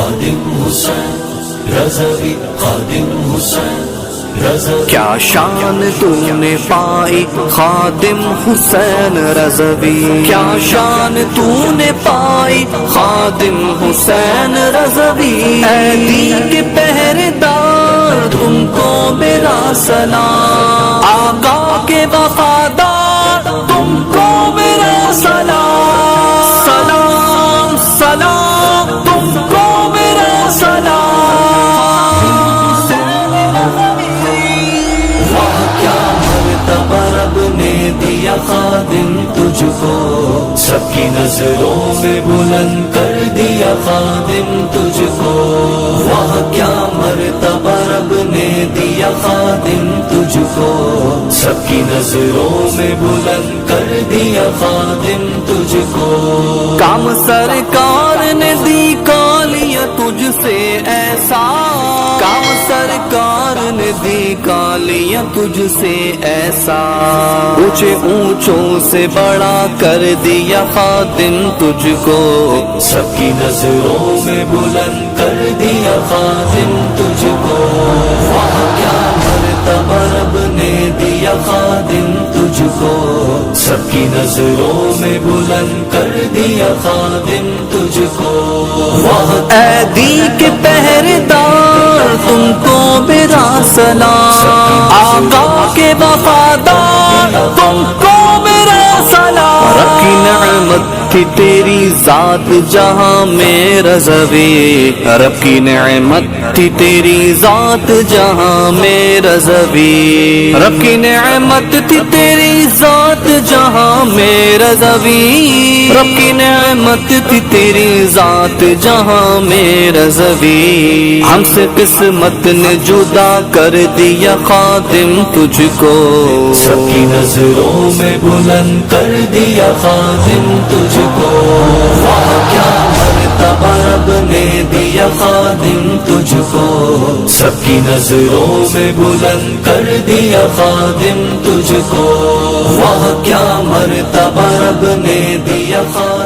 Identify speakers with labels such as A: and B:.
A: خادم حسین رضوی خادم حسین رضوی
B: کیا شان تو نے پائی خادم حسین رضوی، کیا شان تو نے پائی خادم حسین رضوی، اے دین کے پہرے دار تم کو میرا سلام، آقا کے وفادار تم کو میرا سلام، سلام سلام تم کو میرا سلام۔
A: واہ کیا مرتبہ رب نے دیا خادم تجھ کو، سب کی نظروں میں بلند کر دیا خادم تجھ کو، واہ کیا مرتبہ رب نے دیا خادم تجھ کو، سب کی نظروں میں بلند کر دیا خادم تجھ کو۔
B: کام سرکار نے دی کالیا تجھ سے ایسا، کام سرکار نے دی کالیا تجھ سے ایسا، اونچے اونچوں سے بڑا کر دیا خادم تجھ کو،
A: سب کی نظروں میں بلند کر دیا خادم تجھ کو، واہ کیا مرتبہ رب نے دیا خادم تجھ کو، سب کی نظروں میں بلند کر دیا خادم تجھ کو، واہ
B: اے دین کے پہرے دار تم کو میرا سلام، آقا کے وفادار تم کو میرا سلام۔ رب کی نعمت تھی تیری ذات جہاں میں رضوی، رب کی نعمت تھی تیری ذات جہاں میں رضوی، رب کی نعمت تھی تیری ذات جہاں میں رضوی، رب کی نعمت تھی تیری ذات جہاں میں رضوی، ہم سے قسمت نے جدا کر دیا خادم تجھ کو،
A: سب کی نظروں میں بلند کر دیا خادم تجھ کو، واہ کیا مرتبہ رب نے دیا خادم تجھ کو، سب کی نظروں میں بلند کر دیا خادم تجھ کو، واہ کیا مرتبہ رب نے دیا خادم